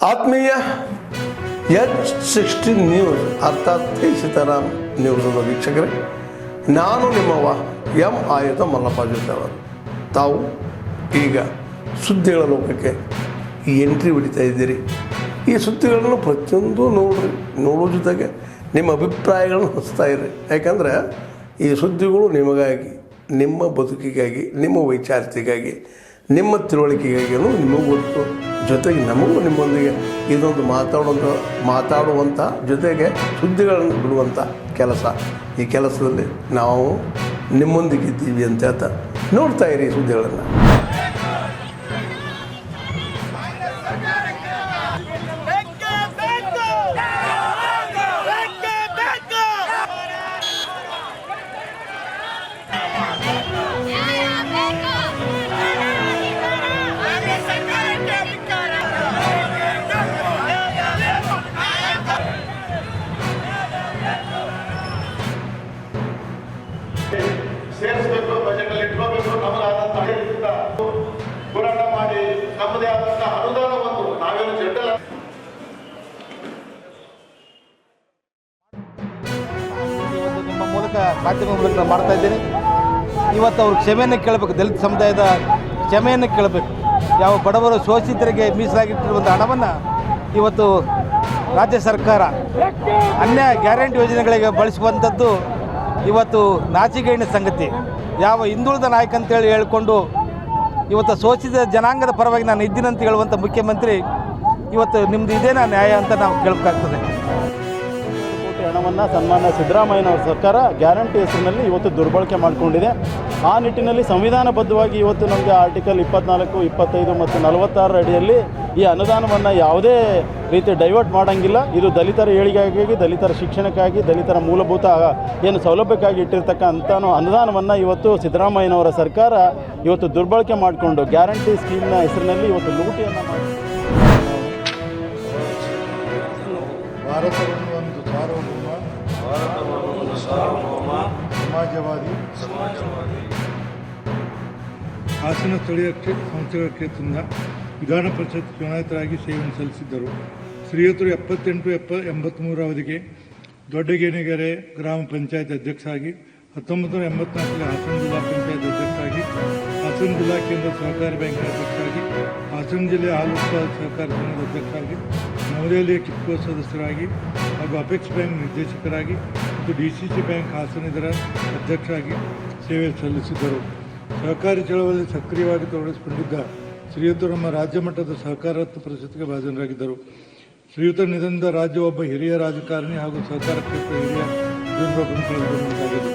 ಆತ್ಮೀಯ H16 news ಅರ್ಥಾತ್ ಸೀತಾರಾಮ್ ನ್ಯೂಸದ ವೀಕ್ಷಕರೇ, ನಾನು ನಿಮ್ಮವ ಎಂ ಆಯುಧ ಮಲ್ಲಪ್ಪ ಜೊತೆಯವರು. ತಾವು ಈಗ ಸುದ್ದಿಗಳ ಲೋಕಕ್ಕೆ ಎಂಟ್ರಿ ಹೊಡಿತಾ ಇದ್ದೀರಿ. ಈ ಸುದ್ದಿಗಳನ್ನು ಪ್ರತಿಯೊಂದು ನೋಡೋ ಜೊತೆಗೆ ನಿಮ್ಮ ಅಭಿಪ್ರಾಯಗಳನ್ನು ಹಂಚ್ತಾ ಇರಿ. ಯಾಕಂದರೆ ಈ ಸುದ್ದಿಗಳು ನಿಮಗಾಗಿ, ನಿಮ್ಮ ಬದುಕಿಗಾಗಿ, ನಿಮ್ಮ ವೈಚಾರಿಕೆಗಾಗಿ, ನಿಮ್ಮ ತಿಳುವಳಿಕೆಗಾಗಿಯೂ ನಿಮಗೂ ಗೊತ್ತು, ಜೊತೆಗೆ ನಮಗೂ ನಿಮ್ಮೊಂದಿಗೆ ಇದೊಂದು ಮಾತಾಡುವಂಥ ಜೊತೆಗೆ ಸುದ್ದಿಗಳನ್ನು ಬಿಡುವಂಥ ಕೆಲಸ. ಈ ಕೆಲಸದಲ್ಲಿ ನಾವು ನಿಮ್ಮೊಂದಿಗಿದ್ದೀವಿ ಅಂತ ಹೇಳ್ತಾ ನೋಡ್ತಾ ಇರಿ ಸುದ್ದಿಗಳನ್ನು. ಸೇರಿಸಬೇಕು, ಬಜೆಟಲ್ಲಿ ಇಟ್ಕೋಬೇಕು. ನಮಗಾದಂಥ ಹೋರಾಟ ಮಾಡಿ ನಮ್ಮದೇ ಆದಂಥ ಅನುದಾನವನ್ನು ನಾವೇನು ಜಡ್ಡಲ್ಲ. ನಿಮ್ಮ ಮೂಲಕ ಮಾಧ್ಯಮ ಮೂಲಕ ಮಾಡ್ತಾ ಇದ್ದೀನಿ. ಇವತ್ತು ಅವರು ಕ್ಷಮೆಯನ್ನು ಕೇಳಬೇಕು, ದಲಿತ ಸಮುದಾಯದ ಕ್ಷಮೆಯನ್ನು ಕೇಳಬೇಕು. ಯಾವ ಬಡವರು ಶೋಷಿತರಿಗೆ ಮೀಸಲಾಗಿಟ್ಟಿರುವಂಥ ಹಣವನ್ನು ಇವತ್ತು ರಾಜ್ಯ ಸರ್ಕಾರ ಅನ್ಯ ಗ್ಯಾರಂಟಿ ಯೋಜನೆಗಳಿಗೆ ಬಳಸುವಂಥದ್ದು ಇವತ್ತು ನಾಚಿಕೆಗೇಡಿನ ಸಂಗತಿ. ಯಾವ ಹಿಂದುಳಿದ ನಾಯಕ ಅಂತೇಳಿ ಹೇಳಿಕೊಂಡು ಇವತ್ತು ಶೋಷಿತ ಜನಾಂಗದ ಪರವಾಗಿ ನಾನು ಇದ್ದೀನಂತ ಹೇಳುವಂಥ ಮುಖ್ಯಮಂತ್ರಿ ಇವತ್ತು ನಿಮ್ಮದು ಇದೇನಾ ನ್ಯಾಯ ಅಂತ ನಾವು ಕೇಳಬೇಕಾಗ್ತದೆ. ಕೋಟಿ ಹಣವನ್ನು ಸನ್ಮಾನ್ಯ ಸಿದ್ದರಾಮಯ್ಯನವರ ಸರ್ಕಾರ ಗ್ಯಾರಂಟಿ ಹೆಸರಿನಲ್ಲಿ ಇವತ್ತು ದುರ್ಬಳಕೆ ಮಾಡಿಕೊಂಡಿದೆ. ಆ ನಿಟ್ಟಿನಲ್ಲಿ ಸಂವಿಧಾನಬದ್ಧವಾಗಿ ಇವತ್ತು ನಮಗೆ ಆರ್ಟಿಕಲ್ 24, 25 ಮತ್ತು 46 ಅಡಿಯಲ್ಲಿ ಈ ಅನುದಾನವನ್ನು ಯಾವುದೇ ರೀತಿ ಡೈವರ್ಟ್ ಮಾಡೋಂಗಿಲ್ಲ. ಇದು ದಲಿತರ ಏಳಿಗೆಗಾಗಿ, ದಲಿತರ ಶಿಕ್ಷಣಕ್ಕಾಗಿ, ದಲಿತರ ಮೂಲಭೂತ ಏನು ಸೌಲಭ್ಯಕ್ಕಾಗಿ ಇಟ್ಟಿರ್ತಕ್ಕಂಥ ಅನುದಾನವನ್ನು ಇವತ್ತು ಸಿದ್ದರಾಮಯ್ಯನವರ ಸರ್ಕಾರ ಇವತ್ತು ದುರ್ಬಳಕೆ ಮಾಡಿಕೊಂಡು ಗ್ಯಾರಂಟಿ ಸ್ಕೀಮ್ನ ಹೆಸರಿನಲ್ಲಿ ಇವತ್ತು ಲೂಟಿಯನ್ನು ಮಾಡಿ ಭಾರತವನ್ನು ಒಂದು ಸಾರ್ವಭೌಮ ಸಮಾಜವಾದಿ ಹಾಸನ ಸ್ಥಳೀಯ ಸಂಸ್ಥೆಗಳ ಕ್ಷೇತ್ರದಿಂದ ವಿಧಾನ ಪರಿಷತ್ ಚುನಾಯಿತರಾಗಿ ಸೇವೆಯನ್ನು ಸಲ್ಲಿಸಿದ್ದರು. ಶ್ರೀಯುತರು 78-83 ಅವಧಿಗೆ ದೊಡ್ಡಗೇಣಿಗೆರೆ ಗ್ರಾಮ ಪಂಚಾಯತ್ ಅಧ್ಯಕ್ಷರಾಗಿ, 1984ರಲ್ಲಿ ಹಾಸನ ಜಿಲ್ಲಾ ಪಂಚಾಯತ್ ಅಧ್ಯಕ್ಷರಾಗಿ, ಹಾಸನ ಜಿಲ್ಲಾ ಕೇಂದ್ರ ಸಹಕಾರಿ ಬ್ಯಾಂಕಿನ ಅಧ್ಯಕ್ಷರಾಗಿ, ಹಾಸನ ಜಿಲ್ಲೆ ಹಾಲು ಉತ್ಪಾದಕ ಸಹಕಾರಿ ಸಂಘದ ಅಧ್ಯಕ್ಷರಾಗಿ, ನವದೆಹಲಿಯ ಕಿಪ್ಕೋ ಸದಸ್ಯರಾಗಿ ಹಾಗೂ ಅಪೆಕ್ಸ್ ಬ್ಯಾಂಕ್ ನಿರ್ದೇಶಕರಾಗಿ ಮತ್ತು DCC ಬ್ಯಾಂಕ್ ಹಾಸನ ಇದರ ಅಧ್ಯಕ್ಷರಾಗಿ ಸೇವೆ ಸಲ್ಲಿಸಿದ್ದರು. ಸಹಕಾರಿ ಚಳವಳಿಯಲ್ಲಿ ಸಕ್ರಿಯವಾಗಿ ತೊಡಗಿಸಿಕೊಂಡಿದ್ದ ಶ್ರೀಯುತರು ನಮ್ಮ ರಾಜ್ಯ ಮಟ್ಟದ ಸಹಕಾರತ್ನ ಪ್ರಶಸ್ತಿಗೆ ಭಾಜನರಾಗಿದ್ದರು. ಶ್ರೀಯುತರ ನಿಧನದಿಂದ ರಾಜ್ಯ ಒಬ್ಬ ಹಿರಿಯ ರಾಜಕಾರಣಿ ಹಾಗೂ ಸಹಕಾರ ಕ್ಷೇತ್ರ ಹಿರಿಯ ಉದ್ಯಮಗಳನ್ನು ಕಳೆದುಕೊಂಡಂತಾಗಿದೆ.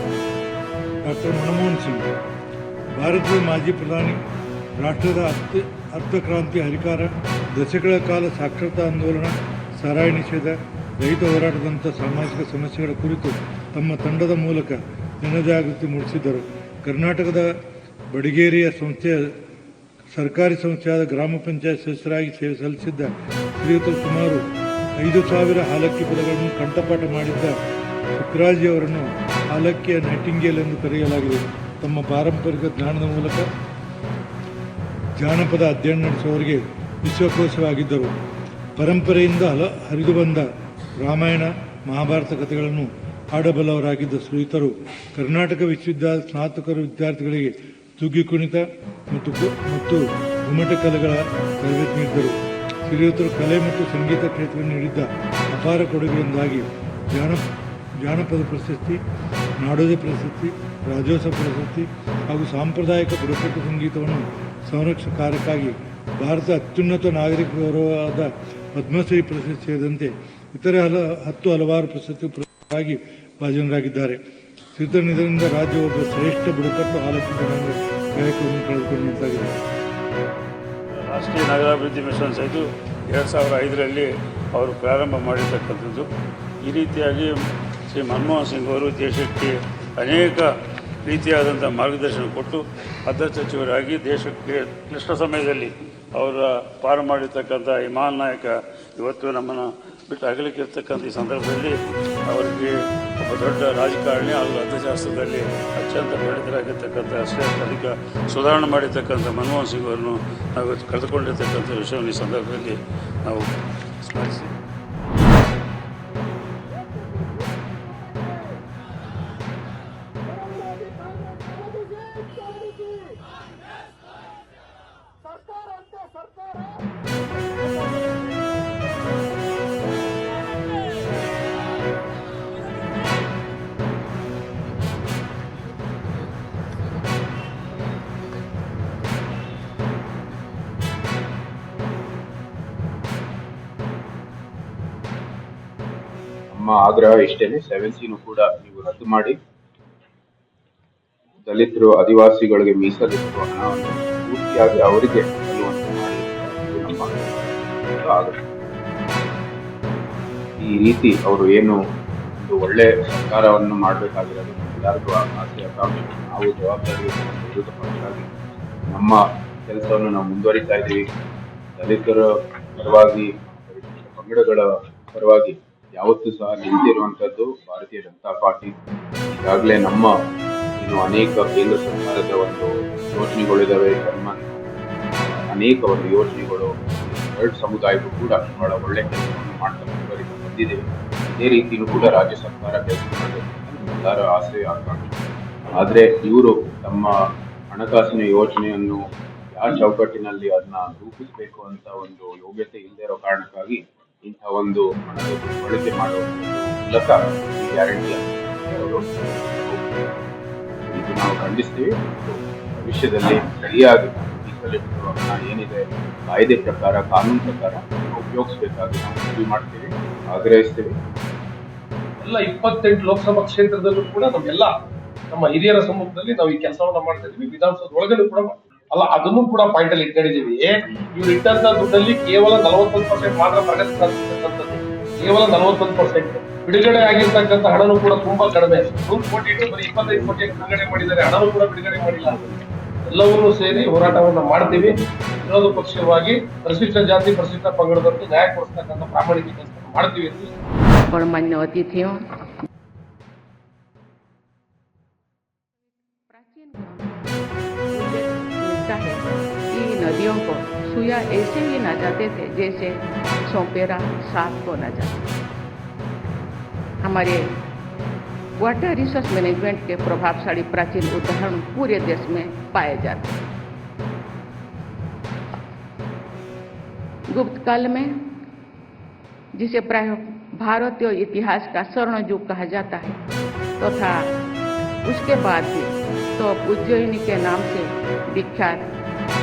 ಡಾಕ್ಟರ್ ಮನಮೋಹನ್ ಸಿಂಗ್ ಭಾರತದ ಮಾಜಿ ಪ್ರಧಾನಿ, ರಾಷ್ಟ್ರದ ಅರ್ಥಕ್ರಾಂತಿ ಹರಿಕಾರ, ದಶಕಗಳ ಕಾಲ ಸಾಕ್ಷರತಾ ಆಂದೋಲನ, ಸಾರಾಯಿ ನಿಷೇಧ, ರೈತ ಹೋರಾಟದಂಥ ಸಾಮಾಜಿಕ ಸಮಸ್ಯೆಗಳ ಕುರಿತು ತಮ್ಮ ತಂಡದ ಮೂಲಕ ಜನಜಾಗೃತಿ ಮೂಡಿಸಿದ್ದರು. ಕರ್ನಾಟಕದ ಬಡಿಗೇರಿಯ ಸರ್ಕಾರಿ ಸಂಸ್ಥೆಯಾದ ಗ್ರಾಮ ಪಂಚಾಯತ್ ಸದಸ್ಯರಾಗಿ ಸೇವೆ ಸಲ್ಲಿಸಿದ್ದ ಶ್ರೀಯುತರು ಸುಮಾರು 5,000 ಹಾಲಕ್ಕಿ ಪದಗಳನ್ನು ಕಂಠಪಾಠ ಮಾಡಿದ್ದ ಶುಕ್ರಾಜಿಯವರನ್ನು ಹಾಲಕ್ಕಿಯ ನೈಟಿಂಗೇಲ್ ಎಂದು ಕರೆಯಲಾಗಿದೆ. ತಮ್ಮ ಪಾರಂಪರಿಕ ಜ್ಞಾನದ ಮೂಲಕ ಜಾನಪದ ಅಧ್ಯಯನ ನಡೆಸುವವರಿಗೆ ವಿಶ್ವಕೋಶವಾಗಿದ್ದರು. ಪರಂಪರೆಯಿಂದ ಹರಿದು ಬಂದ ರಾಮಾಯಣ, ಮಹಾಭಾರತ ಕಥೆಗಳನ್ನು ಹಾಡಬಲ್ಲವರಾಗಿದ್ದ ಶ್ರೀಯುತರು ಕರ್ನಾಟಕ ವಿಶ್ವವಿದ್ಯಾಲಯದ ಸ್ನಾತಕರ ವಿದ್ಯಾರ್ಥಿಗಳಿಗೆ ತುಗಿ ಕುಣಿತ ಮತ್ತು ಗುಮ್ಮಟ ಕಲೆಗಳ ತರಬೇತಿ ನೀಡಿದ್ದರು. ಶ್ರೀಯುತರು ಕಲೆ ಮತ್ತು ಸಂಗೀತ ಕ್ಷೇತ್ರದಲ್ಲಿ ನೀಡಿದ್ದ ಅಪಾರ ಕೊಡುಗೆಯಿಂದಾಗಿ ಜಾನಪದ ಪ್ರಶಸ್ತಿ, ನಾಡೋಜ ಪ್ರಶಸ್ತಿ, ರಾಜ್ಯೋತ್ಸವ ಪ್ರಶಸ್ತಿ ಹಾಗೂ ಸಾಂಪ್ರದಾಯಿಕ ಬುಡಕಟ್ಟು ಸಂಗೀತವನ್ನು ಸಂರಕ್ಷಣಾ ಕಾರ್ಯಕ್ಕಾಗಿ ಭಾರತ ಅತ್ಯುನ್ನತ ನಾಗರಿಕ ಗೌರವವಾದ ಪದ್ಮಶ್ರೀ ಪ್ರಶಸ್ತಿ ಸೇರಿದಂತೆ ಇತರೆ ಹಲವಾರು ಪ್ರಶಸ್ತಿಗಾಗಿ ಭಾಜನರಾಗಿದ್ದಾರೆ. ಶ್ರೀಯುತರ ನಿಧನದಿಂದ ರಾಜ್ಯ ಒಬ್ಬ ಶ್ರೇಷ್ಠ ಬುಡಕಟ್ಟು ಹಾಲಕ್ಕಿ ಜನಾಂಗ ಗಾಯಕವನ್ನು ಕಳೆದುಕೊಂಡಂತಾಗಿದೆ. ರಾಷ್ಟ್ರೀಯ ನಗರಾಭಿವೃದ್ಧಿ ಮಿಷನ್ ಇದು 2005ರಲ್ಲಿ ಅವರು ಪ್ರಾರಂಭ ಮಾಡಿರ್ತಕ್ಕಂಥದ್ದು. ಈ ರೀತಿಯಾಗಿ ಶ್ರೀ ಮನಮೋಹನ್ ಸಿಂಗ್ ಅವರು ದೇಶಕ್ಕೆ ಅನೇಕ ರೀತಿಯಾದಂಥ ಮಾರ್ಗದರ್ಶನ ಕೊಟ್ಟು ಅಧ್ಯಕ್ಷ ಸಚಿವರಾಗಿ ದೇಶಕ್ಕೆ ಕ್ಲಿಷ್ಟ ಸಮಯದಲ್ಲಿ ಅವರ ಪಾರು ಮಾಡಿರ್ತಕ್ಕಂಥ ಈ ಮಹಾನ್ ನಾಯಕ ಇವತ್ತು ನಮ್ಮನ್ನು ಬಿಟ್ಟು ಅಗಲಿಕ್ಕಿರ್ತಕ್ಕಂಥ ಈ ಸಂದರ್ಭದಲ್ಲಿ ಅವರಿಗೆ ಒಬ್ಬ ದೊಡ್ಡ ರಾಜಕಾರಣಿ ಹಾಗೂ ಅರ್ಥಶಾಸ್ತ್ರದಲ್ಲಿ ಅತ್ಯಂತ ಪಂಡಿತರಾಗಿರ್ತಕ್ಕಂಥ ಅಷ್ಟೇ ಅಧಿಕ ಸುಧಾರಣೆ ಮಾಡಿರ್ತಕ್ಕಂಥ ಮನಮೋಹನ್ ಸಿಂಗ್ ಅವರನ್ನು ನಾವು ಕಳೆದುಕೊಂಡಿರ್ತಕ್ಕಂಥ ವಿಷಯವನ್ನು ಈ ಸಂದರ್ಭದಲ್ಲಿ ನಾವು ಸ್ಮರಿಸಿ ನಮ್ಮ ಆಗ್ರಹ ಇಷ್ಟೇನೆ 7C ಕೂಡ ನೀವು ರದ್ದು ಮಾಡಿ ದಲಿತರು ಆದಿವಾಸಿಗಳಿಗೆ ಮೀಸಲಿರುವ ಹಣವನ್ನು ಪೂರ್ತಿಯಾಗಿ ಅವರಿಗೆ ಸಲ್ಲುವಂತೆ ಮಾಡಿ ಇದು ನಮ್ಮ ಆಗ್ರಹ. ಈ ರೀತಿ ಅವರು ಏನು ಒಂದು ಒಳ್ಳೆ ಸರ್ಕಾರವನ್ನು ಮಾಡಬೇಕಾಗಿರೋದು ಎಲ್ಲರಿಗೂ ಆಸೆ ಆಕಾಂಕ್ಷೆ. ನಾವು ಜವಾಬ್ದಾರಿ ವಿರೋಧ ಪಕ್ಷ ಆಗಿ ನಮ್ಮ ಕೆಲಸವನ್ನು ನಾವು ಮುಂದುವರಿತಾ ಇದ್ದೀವಿ. ದಲಿತರ ಪರವಾಗಿ ಪಂಗಡಗಳ ಪರವಾಗಿ ಯಾವತ್ತೂ ಸಹ ನಿಂತಿರುವಂತದ್ದು ಭಾರತೀಯ ಜನತಾ ಪಾರ್ಟಿ. ಈಗಾಗಲೇ ನಮ್ಮ ಅನೇಕ ಕೇಂದ್ರ ಸರ್ಕಾರದ ಒಂದು ಯೋಜನೆಗಳಿದಾವೆ, ಅನೇಕ ಒಂದು ಯೋಜನೆಗಳು ಎರಡು ಸಮುದಾಯಕ್ಕೂ ಕೂಡ ಬಹಳ ಒಳ್ಳೆ ಕೆಲಸವನ್ನು ಮಾಡ್ತಾ ಮುಂದುವರಿತಾ ಬಂದಿದ್ದೇವೆ. ಇದೇ ರೀತಿಯೂ ಕೂಡ ರಾಜ್ಯ ಸರ್ಕಾರ ಕೆಲಸ ಮಾಡಬೇಕು ಎಲ್ಲರ ಆಸೆ ಆಕಾಂಕ್ಷೆ. ಆದ್ರೆ ಇವರು ತಮ್ಮ ಹಣಕಾಸಿನ ಯೋಜನೆಯನ್ನು ಯಾವ ಚೌಕಟ್ಟಿನಲ್ಲಿ ಅದನ್ನ ರೂಪಿಸಬೇಕು ಅಂತ ಒಂದು ಯೋಗ್ಯತೆ ಇಲ್ಲದೆ ಇರೋ ಕಾರಣಕ್ಕಾಗಿ ಇಂಥ ಒಂದು ಹಣದ ಬಳಕೆ ಮಾಡುವ ಮೂಲಕ ಈ ಗ್ಯಾರಂಟಿಯನ್ನು ಅವರು ಇದು ನಾವು ಖಂಡಿಸ್ತೀವಿ. ಮತ್ತು ಭವಿಷ್ಯದಲ್ಲಿ ಸರಿಯಾಗಿ ಮೀಸಲಿಟ್ಟಿರುವ ಹಣ ಏನಿದೆ ಕಾಯ್ದೆ ಪ್ರಕಾರ ಕಾನೂನು ಪ್ರಕಾರ ಉಪಯೋಗಿಸಬೇಕಾಗಿ ನಾವು ಮನವಿ ಮಾಡ್ತೀವಿ, ಆಗ್ರಹಿಸ್ತೀವಿ. ಎಲ್ಲ 28 ಲೋಕಸಭಾ ಕ್ಷೇತ್ರದಲ್ಲೂ ಕೂಡ ನಮ್ಮ ಹಿರಿಯರ ಸಮ್ಮುಖದಲ್ಲಿ ನಾವು ಈ ಕೆಲಸವನ್ನ ಮಾಡ್ತಾ ಇದೀವಿ. ವಿಧಾನಸೌಧ ಒಳಗಡೆ ಕೂಡ ಅಲ್ಲ, ಅದನ್ನು ಕೂಡ ಪಾಯಿಂಟ್ ಅಲ್ಲಿ ಇಟ್ಕೊಂಡಿದೀವಿ. ಇವ್ರು ಇಟ್ಟಂತ ದುಡ್ಡಲ್ಲಿ ಕೇವಲ 41% ಮಾತ್ರ ಪ್ರಗತಿ ಸಾಧಿಸಿರ್ತಕ್ಕಂಥದ್ದು, ಕೇವಲ 41%. ಬಿಡುಗಡೆ ಆಗಿರ್ತಕ್ಕಂಥ ಹಣನೂ ಕೂಡ ತುಂಬಾ ಕಡಿಮೆ. 100 ಕೋಟಿ ಇಟ್ಟು ಬರೀ 25 ಕೋಟಿ ಬಿಡುಗಡೆ ಮಾಡಿದ್ದಾರೆ, ಹಣನೂ ಕೂಡ ಬಿಡುಗಡೆ ಮಾಡಿಲ್ಲ. ಎಲ್ಲವನ್ನೂ ಸೇರಿ ಹೋರಾಟವನ್ನ ಮಾಡ್ತೀವಿ. ವಿರೋಧ ಪಕ್ಷವಾಗಿ ಪರಿಶಿಷ್ಟ ಜಾತಿ ಪರಿಶಿಷ್ಟ ಪಂಗಡದವರಿಗೆ ನ್ಯಾಯ ಕೊಡಿಸ್ತಕ್ಕಂಥ ಪ್ರಾಮಾಣಿಕ ಕೆಲಸ ಮಾಡ್ತೀವಿ ಎಂದು गणमान्य अतिथियों, प्राचीन मिलता है कि नदियों को सुया ऐसे ही न जाते थे जैसे सौंपेरा सांप को न जाते। हमारे वाटर रिसोर्स मैनेजमेंट के प्रभावशाली प्राचीन उदाहरण पूरे देश में पाए जाते हैं। गुप्त काल में, जिसे प्राय भारतीय इतिहास का स्वर्ण युग कहा जाता है, तथा उसके बाद भी तो उज्जैन के नाम से विख्यात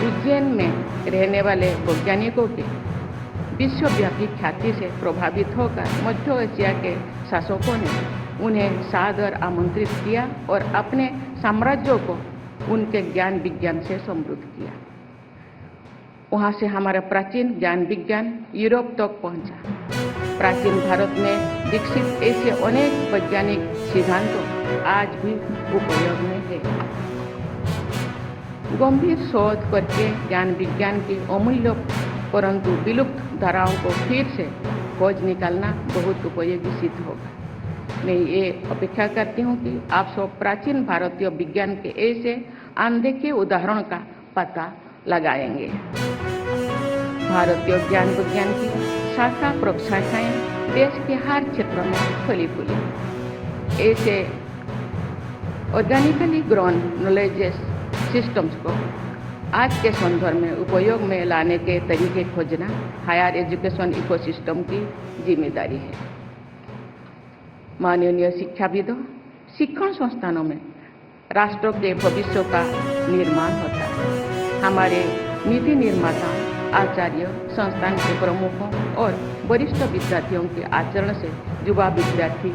उज्जैन में रहने वाले वैज्ञानिकों के विश्वव्यापी ख्याति से प्रभावित होकर मध्य एशिया के शासकों ने उन्हें सादर आमंत्रित किया और अपने साम्राज्यों को उनके ज्ञान विज्ञान से समृद्ध किया। वहाँ से हमारा प्राचीन ज्ञान विज्ञान यूरोप तक पहुँचा। प्राचीन भारत में विकसित ऐसे अनेक वैज्ञानिक सिद्धांतों आज भी उपयोग में है। गंभीर शोध करके ज्ञान विज्ञान की अमूल्य परंतु विलुप्त धाराओं को फिर से खोज निकालना बहुत उपयोगी सिद्ध होगा। मैं ये अपेक्षा करती हूँ कि आप सब प्राचीन भारतीय विज्ञान के ऐसे अनदेखे उदाहरण का पता लगाएंगे। भारतीय ज्ञान विज्ञान की शाखा प्रशाखाएं देश के हर क्षेत्र में फली फूली। ऐसे ऑर्गेनिकली ग्रोन नॉलेजेस सिस्टम्स को आज के संदर्भ में उपयोग में लाने के तरीके खोजना हायर एजुकेशन इकोसिस्टम की जिम्मेदारी है। माननीय शिक्षाविदों, शिक्षण संस्थानों में राष्ट्र के भविष्य का निर्माण होता है। हमारे नीति निर्माता, आचार्य, संस्थान के प्रमुखों और वरिष्ठ विद्यार्थियों के आचरण से युवा विद्यार्थी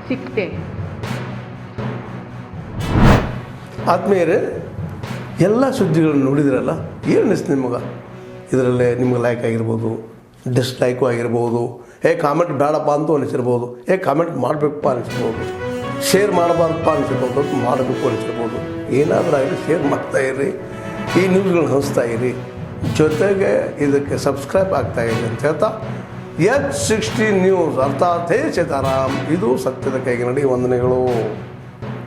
सीखते हैं। ಆತ್ಮೀಯರೇ, ಎಲ್ಲ ಸುದ್ದಿಗಳನ್ನು ನೋಡಿದ್ರಲ್ಲ, ಏನು ಅನಿಸ್ತು ನಿಮಗೆ? ಇದರಲ್ಲೇ ನಿಮ್ಗೆ ಲೈಕ್ ಆಗಿರ್ಬೋದು, ಡಿಸ್ಲೈಕು ಆಗಿರ್ಬೋದು, ಕಾಮೆಂಟ್ ಬೇಡಪ್ಪ ಅಂತೂ ಅನಿಸಿರ್ಬೋದು, ಕಾಮೆಂಟ್ ಮಾಡಬೇಕಪ್ಪ ಅನಿಸ್ಬೋದು, ಶೇರ್ ಮಾಡಬಾರ್ದಪ್ಪ ಅನಿಸಿರ್ಬೋದು, ಮಾಡಬೇಕು ಅನಿಸಿರ್ಬೋದು. ಏನಾದರೂ ಆಗಲಿ ಶೇರ್ ಮಾಡ್ತಾಯಿರಿ, ಈ ನ್ಯೂಸ್ಗಳನ್ನ ಹಂಚ್ತಾ ಇರಿ, ಜೊತೆಗೆ ಇದಕ್ಕೆ ಸಬ್ಸ್ಕ್ರೈಬ್ ಆಗ್ತಾಯಿರಿ ಅಂತ ಹೇಳ್ತಾ H16 ನ್ಯೂಸ್ ಅರ್ಥಾತ್ ಹೇ ಸೀತಾರಾಮ್, ಇದು ಸತ್ಯದ ಕೈಗೆ ನಡಿ. ವಂದನೆಗಳು.